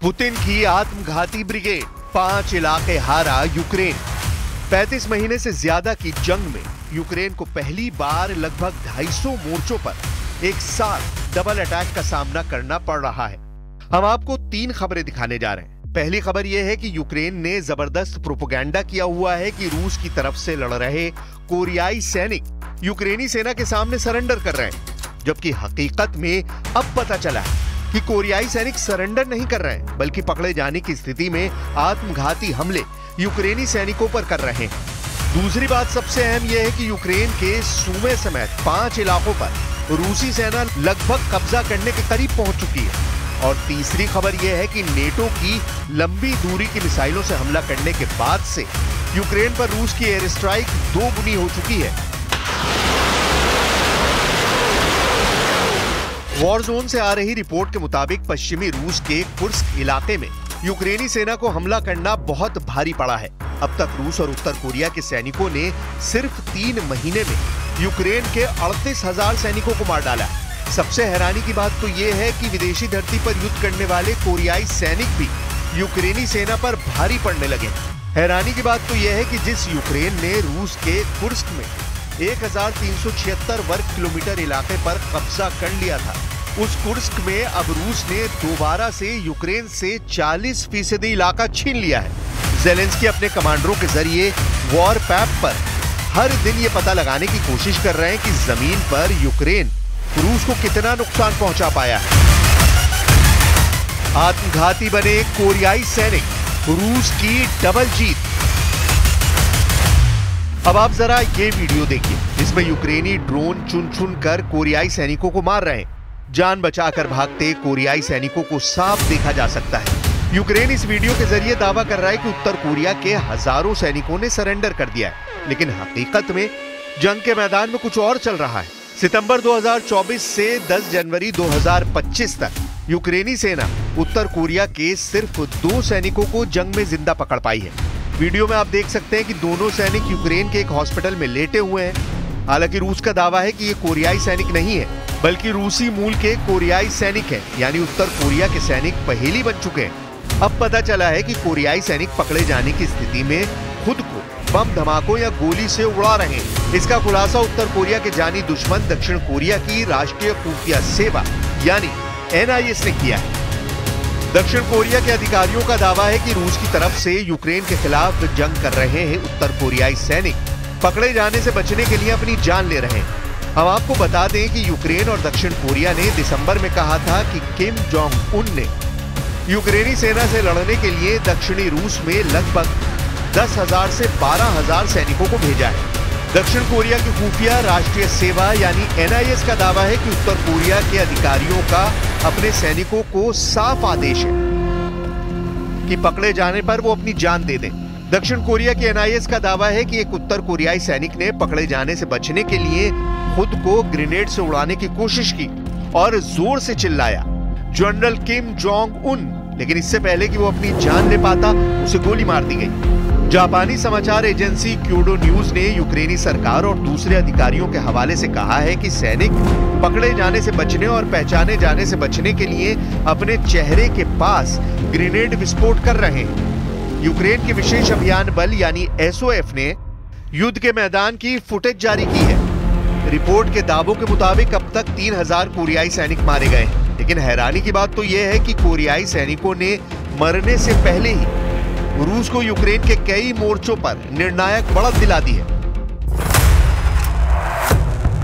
Putin की आत्मघाती brigade, 5 इलाके हारा यूक्रेन। 35 महीने से ज्यादा की जंग में यूक्रेन को पहली बार लगभग 250 मोर्चों पर एक साथ डबल अटैक का सामना करना पड़ रहा है। हम आपको 3 खबरें दिखाने जा रहे हैं। पहली खबर यह है कि यूक्रेन ने जबरदस्त प्रोपेगेंडा किया हुआ है कि रूस की तरफ से लड़ रहे कोरियाई सैनिक यूक्रेनी सेना के सामने सरेंडर कर रहे हैं, जबकि हकीकत में अब पता चला है कि कोरियाई सैनिक सरेंडर नहीं कर रहे हैं, बल्कि पकड़े जाने की स्थिति में आत्मघाती हमले यूक्रेनी सैनिकों पर कर रहे हैं। दूसरी बात सबसे अहम यह है कि यूक्रेन के सूमे समेत 5 इलाकों पर रूसी सेना लगभग कब्जा करने के करीब पहुंच चुकी है। और तीसरी खबर यह है कि नेटो की लंबी दूरी की मिसाइलों से हमला करने के बाद से यूक्रेन पर रूस की एयर स्ट्राइक 2 गुनी हो चुकी है। वॉर जोन से आ रही रिपोर्ट के मुताबिक पश्चिमी रूस के कुर्स्क इलाके में यूक्रेनी सेना को हमला करना बहुत भारी पड़ा है। अब तक रूस और उत्तर कोरिया के सैनिकों ने सिर्फ 3 महीने में यूक्रेन के 38,000 सैनिकों को मार डाला। सबसे हैरानी की बात तो यह है कि विदेशी धरती पर युद्ध करने वाले कोरियाई सैनिक भी यूक्रेनी सेना पर भारी पड़ने लगे। हैरानी की बात तो यह है कि जिस यूक्रेन ने रूस के कुर्स्क में 1376 वर्ग किलोमीटर इलाके पर कब्जा कर लिया था, उस कुर्स्क में अब रूस ने दोबारा से यूक्रेन से 40% इलाका छीन लिया है। ज़ेलेंस्की अपने कमांडरों के जरिए वॉर पैप पर हर दिन ये पता लगाने की कोशिश कर रहे हैं कि जमीन पर यूक्रेन रूस को कितना नुकसान पहुंचा पाया है। आत्मघाती बने कोरियाई सैनिक, रूस की डबल जीत। अब आप जरा ये वीडियो देखिए, जिसमें यूक्रेनी ड्रोन चुन चुन कर कोरियाई सैनिकों को मार रहे हैं। जान बचाकर भागते कोरियाई सैनिकों को साफ देखा जा सकता है। यूक्रेन इस वीडियो के जरिए दावा कर रहा है कि उत्तर कोरिया के हजारों सैनिकों ने सरेंडर कर दिया है, लेकिन हकीकत में जंग के मैदान में कुछ और चल रहा है। सितंबर 2024 से 10 जनवरी 2025 तक यूक्रेनी सेना उत्तर कोरिया के सिर्फ 2 सैनिकों को जंग में जिंदा पकड़ पाई है। वीडियो में आप देख सकते हैं कि दोनों सैनिक यूक्रेन के एक हॉस्पिटल में लेटे हुए हैं। हालांकि रूस का दावा है कि ये कोरियाई सैनिक नहीं है, बल्कि रूसी मूल के कोरियाई सैनिक हैं, यानी उत्तर कोरिया के सैनिक पहेली बन चुके हैं। अब पता चला है कि कोरियाई सैनिक पकड़े जाने की स्थिति में खुद को बम धमाकों या गोली से उड़ा रहे हैं। इसका खुलासा उत्तर कोरिया के जानी दुश्मन दक्षिण कोरिया की राष्ट्रीय खुफिया सेवा यानी NIS ने किया है। दक्षिण कोरिया के अधिकारियों का दावा है कि रूस की तरफ से यूक्रेन के खिलाफ जंग कर रहे हैं उत्तर कोरियाई सैनिक पकड़े जाने से बचने के लिए अपनी जान ले रहे हैं। हम आपको बता दें कि यूक्रेन और दक्षिण कोरिया ने दिसंबर में कहा था कि किम जोंग उन ने यूक्रेनी सेना से लड़ने के लिए दक्षिणी रूस में लगभग 10,000 से 12,000 सैनिकों को भेजा है। दक्षिण कोरिया की खुफिया राष्ट्रीय सेवा यानी NIS का दावा है कि उत्तर कोरिया के अधिकारियों का अपने सैनिकों को साफ आदेश है कि पकड़े जाने पर वो अपनी जान दे दें। दक्षिण कोरिया के NIS का दावा है कि एक उत्तर कोरियाई सैनिक ने पकड़े जाने से बचने के लिए खुद को ग्रेनेड से उड़ाने की कोशिश की और जोर से चिल्लाया, जनरल किम जोंग उन। लेकिन इससे पहले कि वो अपनी जान ले पाता, उसे गोली मार दी गई। जापानी समाचार एजेंसी क्योडो न्यूज ने यूक्रेनी सरकार और दूसरे अधिकारियों के हवाले से कहा है कि सैनिक पकड़े जाने से बचने और पहचाने जाने से बचने के लिए अपने चेहरे के पास ग्रेनेड विस्फोट कर रहे हैं। यूक्रेन के विशेष अभियान बल यानी SOF ने युद्ध के मैदान की फुटेज जारी की है। रिपोर्ट के दावों के मुताबिक अब तक 3,000 कोरियाई सैनिक मारे गए हैं, लेकिन हैरानी की बात तो यह है कि कोरियाई सैनिकों ने मरने से पहले ही रूस को यूक्रेन के कई मोर्चों पर निर्णायक बढ़त दिला दी है।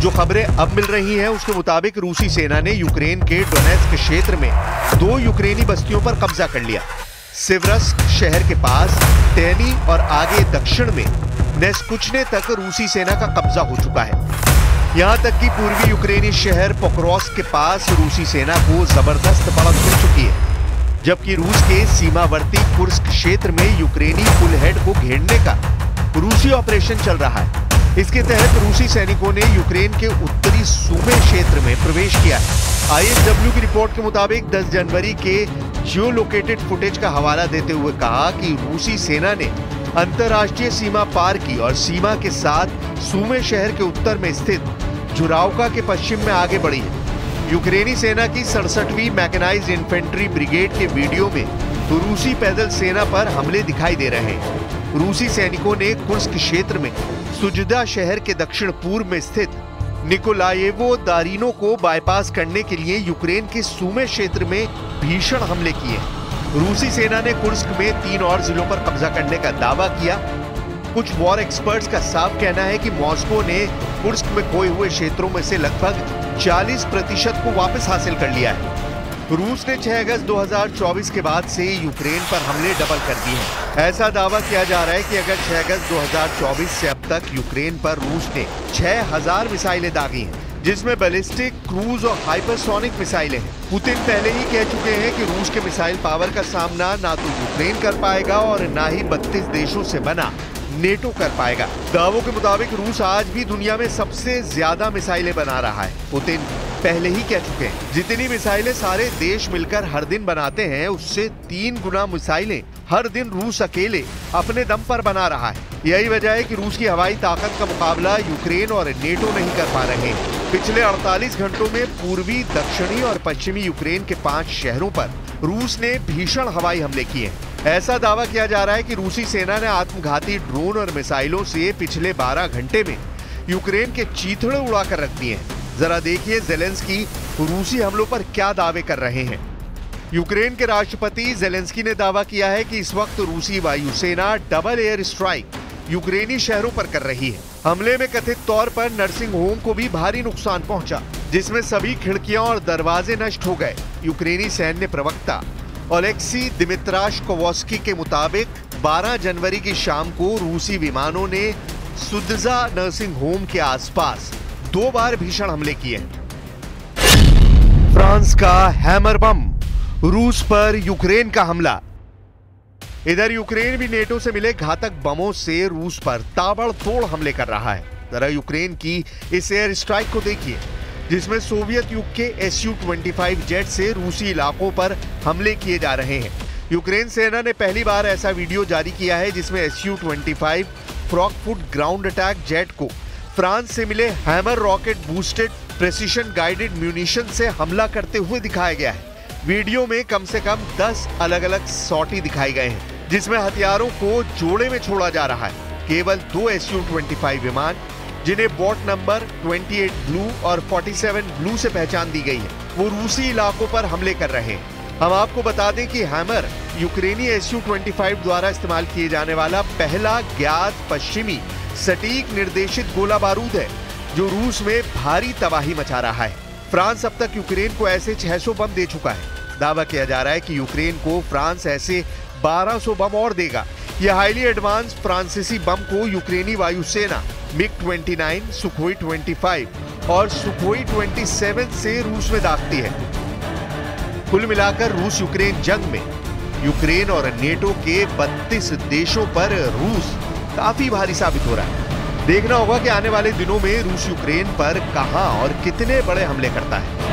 जो खबरें अब मिल रही हैं उसके मुताबिक रूसी सेना ने यूक्रेन के डोनेत्स्क क्षेत्र में 2 यूक्रेनी बस्तियों पर कब्जा कर लिया। सिवरस्क शहर के पास टेनी और आगे दक्षिण में नेस्कुचने तक रूसी सेना का कब्जा हो चुका है। यहां तक कि पूर्वी यूक्रेनी शहर पोक्रोव्स्क के पास रूसी सेना को जबरदस्त बढ़त मिल चुकी है, जबकि रूस के सीमावर्ती कुर्स्क क्षेत्र में यूक्रेनी पुल हेड को घेरने का रूसी ऑपरेशन चल रहा है। इसके तहत रूसी सैनिकों ने यूक्रेन के उत्तरी सूमे क्षेत्र में प्रवेश किया है। ISW की रिपोर्ट के मुताबिक 10 जनवरी के जियो लोकेटेड फुटेज का हवाला देते हुए कहा कि रूसी सेना ने अंतर्राष्ट्रीय सीमा पार की और सीमा के साथ सूमे शहर के उत्तर में स्थित जुरावका के पश्चिम में आगे बढ़ी है। यूक्रेनी सेना की 67वीं मैकेनाइज्ड इन्फेंट्री ब्रिगेड के वीडियो में रूसी पैदल सेना पर हमले दिखाई दे रहे हैं। रूसी सैनिकों ने कुर्स्क क्षेत्र में सुजदा शहर के दक्षिण पूर्व में स्थित निकोलायेवो दारिनो को बाईपास करने के लिए यूक्रेन के सूमे क्षेत्र में भीषण हमले किए। रूसी सेना ने कुर्स्क में 3 और जिलों पर कब्जा करने का दावा किया। कुछ वॉर एक्सपर्ट्स का साफ कहना है कि मॉस्को ने कुर्स्क में खोए हुए क्षेत्रों में से लगभग 40% को वापस हासिल कर लिया है। रूस ने 6 अगस्त 2024 के बाद से यूक्रेन पर हमले डबल कर दिए हैं। ऐसा दावा किया जा रहा है कि अगर 6 अगस्त 2024 से अब तक यूक्रेन पर रूस ने 6000 मिसाइलें दागी हैं, जिसमें बैलिस्टिक, क्रूज और हाइपरसोनिक मिसाइलें हैं। पुतिन पहले ही कह चुके हैं कि रूस के मिसाइल पावर का सामना ना तो यूक्रेन कर पाएगा और ना ही 32 देशों से बना नेटो कर पाएगा। दावों के मुताबिक रूस आज भी दुनिया में सबसे ज्यादा मिसाइलें बना रहा है। पुतिन पहले ही कह चुके हैं, जितनी मिसाइलें सारे देश मिलकर हर दिन बनाते हैं, उससे 3 गुना मिसाइलें हर दिन रूस अकेले अपने दम पर बना रहा है। यही वजह है कि रूस की हवाई ताकत का मुकाबला यूक्रेन और नेटो नहीं कर पा रहे हैं। पिछले 48 घंटों में पूर्वी, दक्षिणी और पश्चिमी यूक्रेन के 5 शहरों पर रूस ने भीषण हवाई हमले किए। ऐसा दावा किया जा रहा है कि रूसी सेना ने आत्मघाती ड्रोन और मिसाइलों से पिछले 12 घंटे में यूक्रेन के चीथड़े उड़ाकर रख दिए हैं। जरा देखिए ज़ेलेंस्की रूसी हमलों पर क्या दावे कर रहे हैं। यूक्रेन के राष्ट्रपति ज़ेलेंस्की ने दावा किया है कि इस वक्त रूसी वायुसेना डबल एयर स्ट्राइक यूक्रेनी शहरों पर कर रही है। हमले में कथित तौर पर नर्सिंग होम को भी भारी नुकसान पहुंचा, जिसमें सभी खिड़कियां और दरवाजे नष्ट हो गए। यूक्रेनी सैन्य प्रवक्ता ओलेक्सी दिमित्राशकोवस्की के मुताबिक 12 जनवरी की शाम को रूसी विमानों ने सुद्जा नर्सिंग होम के आसपास 2 बार भीषण हमले किए। फ्रांस का हैमर बम, रूस पर यूक्रेन का हमला। इधर यूक्रेन भी नेटो से मिले घातक बमों से रूस पर ताबड़तोड़ हमले कर रहा है। जरा यूक्रेन की इस एयर स्ट्राइक को देखिए, जिसमें सोवियत युग के Su-25 जेट से रूसी इलाकों पर हमले किए जा रहे हैं। यूक्रेन सेना ने पहली बार ऐसा वीडियो जारी किया है जिसमें Su-25 फ्रॉकफुट ग्राउंड अटैक जेट को फ्रांस से मिले hammer rocket boosted precision guided munition से हमला करते हुए दिखाया गया है। वीडियो में कम से कम 10 अलग अलग सॉटी दिखाई गए हैं, जिसमें हथियारों को जोड़े में छोड़ा जा रहा है। केवल 2 Su-25 विमान, जिन्हें बॉट नंबर 28 ब्लू और 47 ब्लू से पहचान दी गई है, वो रूसी इलाकों पर हमले कर रहे हैं। हम आपको बता दें कि हैमर यूक्रेनी Su-25 द्वारा इस्तेमाल किए जाने वाला पहला ज्ञात पश्चिमी सटीक निर्देशित गोला बारूद है, जो रूस में भारी तबाही मचा रहा है। फ्रांस अब तक यूक्रेन को ऐसे 600 बम दे चुका है। दावा किया जा रहा है कि यूक्रेन को फ्रांस ऐसे 1200 बम और देगा। यह हाईली एडवांस फ्रांसीसी बम को यूक्रेनी वायुसेना MiG-29, सुखोई 25 और सुखोई 27 से रूस में दागती है। कुल मिलाकर रूस यूक्रेन जंग में यूक्रेन और नेटो के 32 देशों पर रूस काफी भारी साबित हो रहा है। देखना होगा कि आने वाले दिनों में रूस यूक्रेन पर कहां और कितने बड़े हमले करता है।